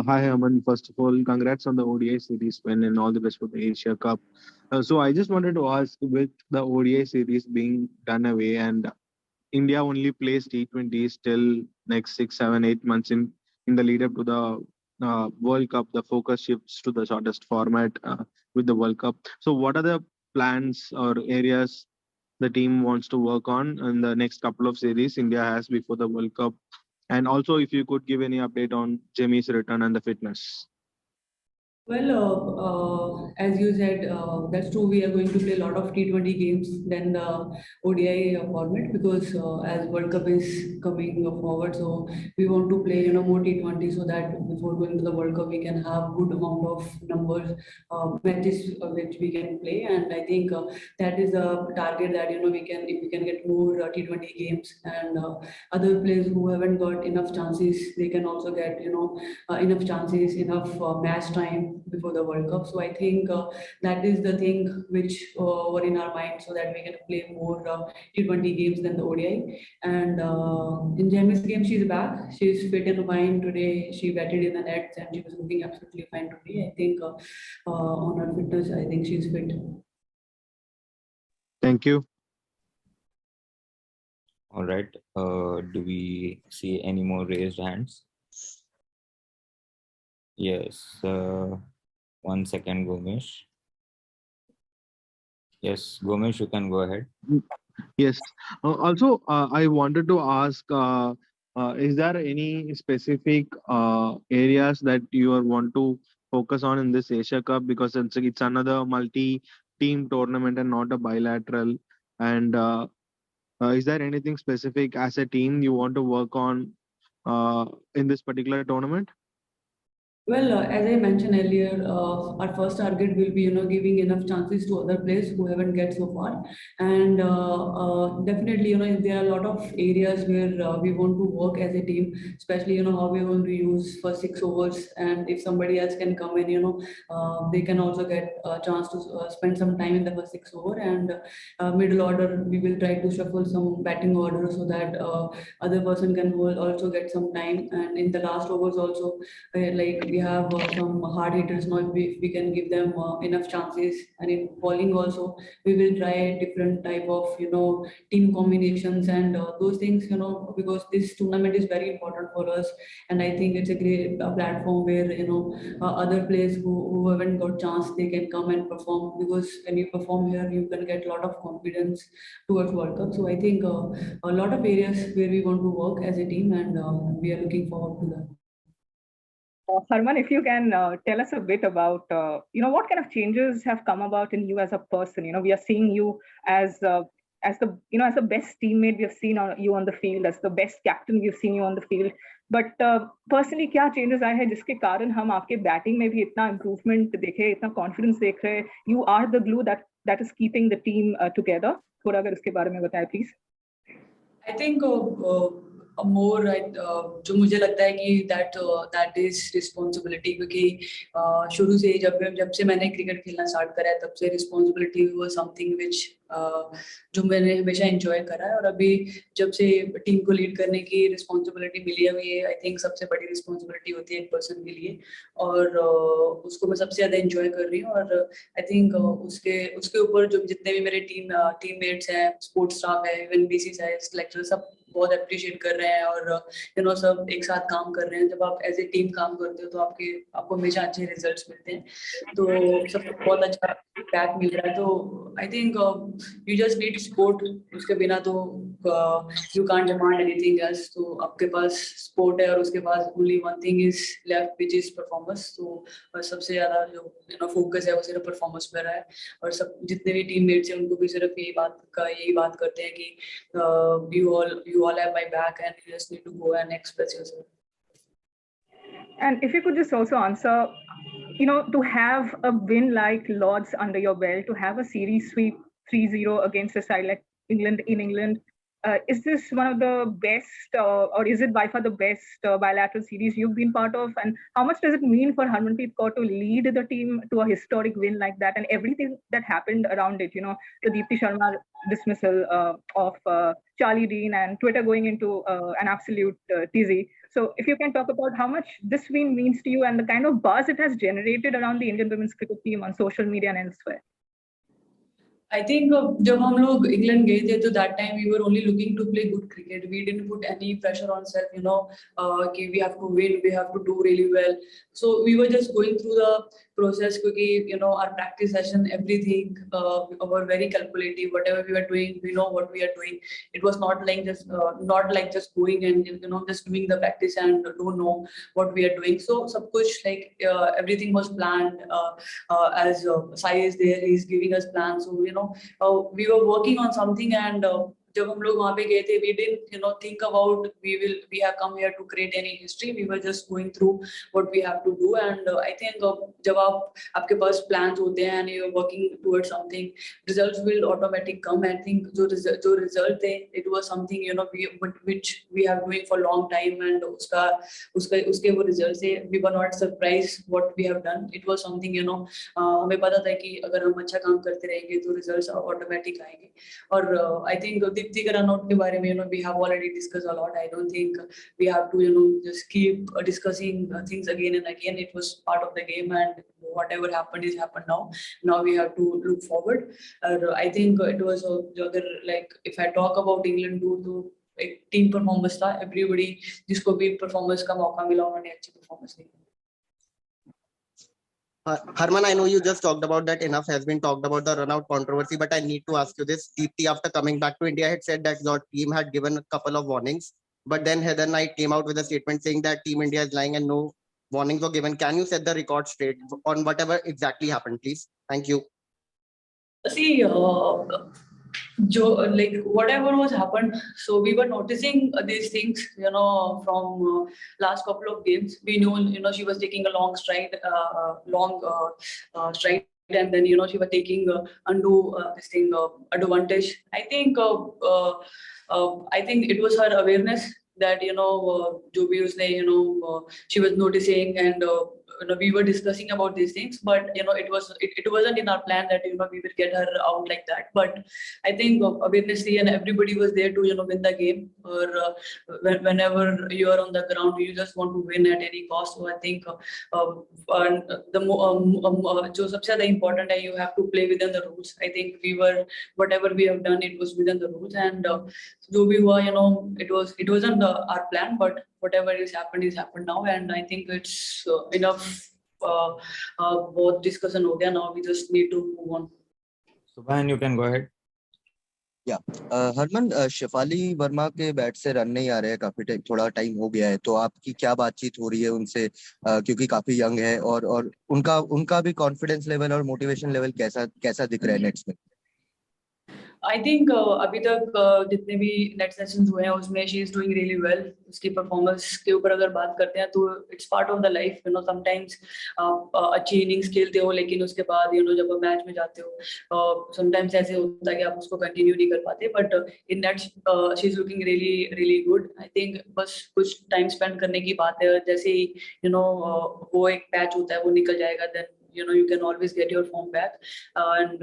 Hi, Aman. First of all, congrats on the ODI series win and all the best for the Asia Cup. So I just wanted to ask, with the ODI series being done away and India only plays T20s till next 6, 7, 8 months in the lead up to the World Cup, the focus shifts to the shortest format with the World Cup. So what are the plans or areas the team wants to work on in the next couple of series India has before the World Cup? And also, if you could give any update on Jimmy's return and the fitness. Well, as you said, that's true. We are going to play a lot of T20 games than the ODI format because as World Cup is coming forward, so we want to play more T20 so that before going to the World Cup we can have good amount of numbers matches which we can play, and I think that is the target that we can, if we can get more T20 games, and other players who haven't got enough chances, they can also get enough chances, enough match time before the World Cup. So I think that is the thing which were in our mind, so that we can play more T20 games than the ODI. And in Jamie's game, she's back. She's fit and fine today. She batted in the nets and she was looking absolutely fine today. I think on her fitness, I think she's fit. Thank you. All right. Do we see any more raised hands? Yes. 1 second, Gomesh. Yes, Gomesh, you can go ahead. Yes. Also, I wanted to ask, is there any specific areas that you want to focus on in this Asia Cup? Because it's another multi-team tournament and not a bilateral. And is there anything specific as a team you want to work on in this particular tournament? Well, as I mentioned earlier, our first target will be, giving enough chances to other players who haven't get so far, and definitely, there are a lot of areas where we want to work as a team, especially, how we're going to use for 6 overs, and if somebody else can come in, they can also get a chance to spend some time in the first 6 over, and middle order, we will try to shuffle some batting order so that other person can also get some time, and in the last overs also, like we have some hard hitters now, if we can give them enough chances, and in bowling also we will try different type of team combinations and those things, because this tournament is very important for us, and I think it's a great platform where other players who haven't got chance, they can come and perform, because when you perform here you can get a lot of confidence towards World Cup. So I think a lot of areas where we want to work as a team, and we are looking forward to that. Harman, if you can tell us a bit about, what kind of changes have come about in you as a person. We are seeing you as the as the best teammate we have seen you on the field, as the best captain we've seen you on the field. But personally, क्या changes आए हैं जिसके कारण हम आपके batting में भी इतना improvement देखे, इतना confidence देख रहे हैं? You are the glue that is keeping the team together. थोड़ा अगर इसके बारे में बताएं, please. I think more जो मुझे लगता है कि that is responsibility, क्योंकि शुरू से जब से मैंने क्रिकेट खेलना स्टार्ट करा है, तब से responsibility was something which जो मैंने हमेशा एंजॉय करा है, और अभी जब से टीम को लीड करने की रिस्पॉन्सिबिलिटी मिली है, ये आई थिंक सबसे बड़ी रिस्पॉन्सिबिलिटी होती है एक पर्सन के लिए, और उसको मैं सबसे ज्यादा एंजॉय कर रही हूँ, और आई थिंक उसके ऊपर जो जितने भी मेरे टीममेट्स हैं, स्पोर्ट्स स्टाफ है, इवन बीसीसीआई सिलेक्टर, सब बहुत अप्रिशिएट कर रहे हैं, और सब एक साथ काम कर रहे हैं. जब आप एज ए टीम काम करते हो तो आपको हमेशा अच्छे रिजल्ट्स मिलते हैं, तो सबको बहुत अच्छा फीडबैक मिल रहा है. तो I think you just need support, उसके बिना तो you can't demand anything else. तो आपके पास सपोर्ट है और उसके पास only one thing is left, which is performance. तो सबसे ज्यादा जो फोकस है वो सिर्फ परफॉर्मेंस पे रहा है, और सब जितने भी टीममेट्स हैं उनको भी सिर्फ यही बात करते हैं कि you all have my back and you just need to go and express yourself. And if you could just also answer, to have a win like Lord's under your belt, to have a series sweep 3-0 against a side like England in England, is this one of the best, or is it by far the best bilateral series you've been part of? And how much does it mean for Harmanpreet Kaur to lead the team to a historic win like that, and everything that happened around it? The Deepti Sharma dismissal of Charlie Dean, and Twitter going into an absolute tizzy. So if you can talk about how much this win means to you and the kind of buzz it has generated around the Indian women's cricket team on social media and elsewhere. I think जब हम लोग England गए थे तो that time we were only looking to play good cricket. We didn't put any pressure on self, कि we have to win, we have to do really well. So we were just going through the process क्योंकि our practice session, everything were very calculative. Whatever we were doing, we know what we are doing. It was not like just going and just doing the practice and don't know what we are doing. So सब कुछ like everything was planned. As Sai is there, he's giving us plans. So we were working on something, and जब हम लोग वहाँ पे गए थे, we didn't think about we have come here to create any history. We were just going through what we have to do, and I think जब आपके पास plans होते हैं and you're working towards something, results will automatically come. I think जो result थे, it was something which we have doing for long time, and उसके वो results थे, we were not surprised what we have done. It was something हमें पता था कि अगर हम अच्छा काम करते रहेंगे तो results automatic आएंगे. और I think Deepti ka run out के बारे में we have already discussed a lot. I don't think we have to just keep discussing things again and again. It was part of the game, and whatever happened is happened now. Now we have to look forward. I think it was like if I talk about England तो एक team performance था. Everybody जिसको भी performance का मौका मिला उन्होंने अच्छी performance the. Harman, I know you just talked about that. Enough has been talked about the run-out controversy, but I need to ask you this. Deepti, after coming back to India, had said that your team had given a couple of warnings, but then Heather Knight came out with a statement saying that Team India is lying and no warnings were given. Can you set the record straight on whatever exactly happened, please? Thank you. See, like whatever was happened, so we were noticing these things from last couple of games. We know she was taking a long stride, stride, and then she was taking this thing advantage. I think it was her awareness that जो भी उसने she was noticing, and we were discussing about these things, but it wasn't in our plan that we will get her out like that. But I think obviously, and everybody was there to win the game, or whenever you are on the ground you just want to win at any cost. So I think जो सबसे ज़्यादा important है, you have to play within the rules. I think whatever we have done, it was within the rules, and जो भी हुआ it wasn't our plan, but whatever is happened now, and I think it's enough. बहुत discussion हो गया. Now we just need to move on. Subhan, you can go ahead. या हरमन, शेफाली वर्मा के bat से run नहीं आ रहे हैं, काफी थोड़ा टाइम हो गया है, तो आपकी क्या बातचीत हो रही है उनसे, क्योंकि काफी यंग है, और उनका भी कॉन्फिडेंस लेवल और मोटिवेशन लेवल कैसा दिख रहा है नेट्स में? I think अभी तक जितने भी नेट सेशंस हुए हैं उसमें she is doing really well. उसकी परफॉर्मेंस के ऊपर अगर बात करते हैं तो it's part of the life. Sometimes अच्छी इनिंग्स खेलते हो, लेकिन उसके बाद जब आप मैच में जाते हो समटाइम्स ऐसे होता है कि आप उसको कंटिन्यू नहीं कर पाते. But in nets she is looking really really good. I think बस कुछ टाइम स्पेंड करने की बात है. जैसे ही वो एक पैच होता है वो निकल जाएगा, then you can always get your form back, and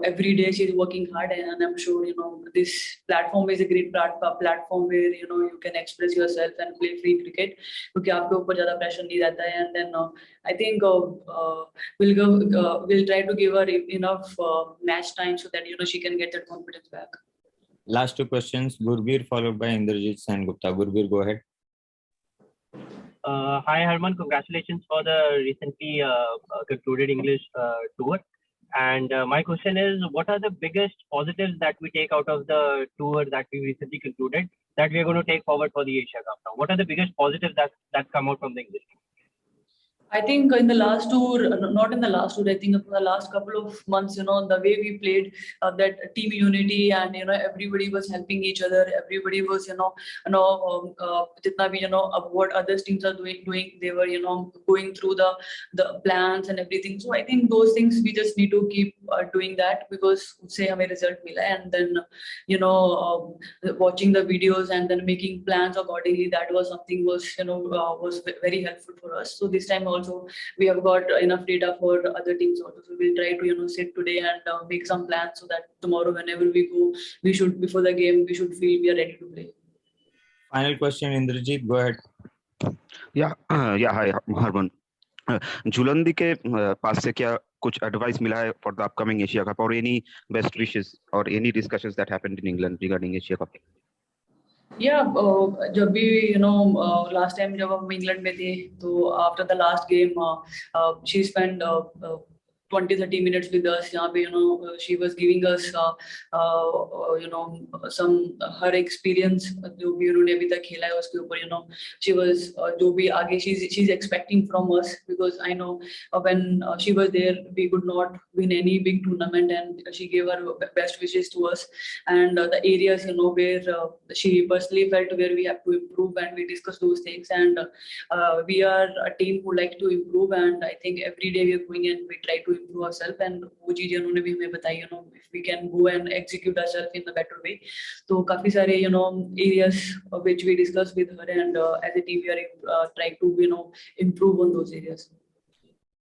every day she's working hard, and I'm sure this platform is a great platform where you can express yourself and play free cricket, क्योंकि आपके ऊपर ज़्यादा pressure नहीं रहता है. And then I think we'll try to give her enough match time so that she can get that confidence back. Last two questions, Gurbir followed by Indrajit Sengupta. Gurbir, go ahead. Hi Harman, congratulations for the recently concluded English tour. And my question is, what are the biggest positives that we take out of the tour that we recently concluded that we are going to take forward for the Asia Cup now? What are the biggest positives that come out from the English tour? I think in the last tour, not in the last tour, I think in the last couple of months, the way we played, that team unity, and everybody was helping each other. Everybody was jitna bhi, what other teams are doing. They were going through the plans and everything. So I think those things we just need to keep doing that, because usse hame result mila, and then watching the videos and then making plans accordingly. That was something was very helpful for us. So this time also we have got enough data for other teams also. So we'll try to sit today and make some plans, so that tomorrow whenever we go, we should, before the game, we should feel we are ready to play. Final question, Indrajit, go ahead. Yeah, hi, Harman. झूलंदी के पास से क्या कुछ advice मिला है for the upcoming Asia Cup, or any best wishes or any discussions that happened in England regarding Asia Cup? Yeah, जब भी last time जब हम इंग्लैंड में थे, तो after the last game, she spent 20-30 minutes with us. यहाँ पे she was giving us some her experience जो भी उन्होंने अभी तक खेला है उसके ऊपर. She was जो भी आगे she's expecting from us, because I know when she was there we could not win any big tournament, and she gave her best wishes to us, and the areas where she personally felt where we have to improve, and we discussed those things. And we are a team who like to improve, and I think every day we are going and we try to improve ourselves, and वो चीजें उन्होंने भी हमें बताई, if we can go and execute ourselves in a better way. तो काफी सारे areas which we discussed with her, and as a team we are trying to improve on those areas.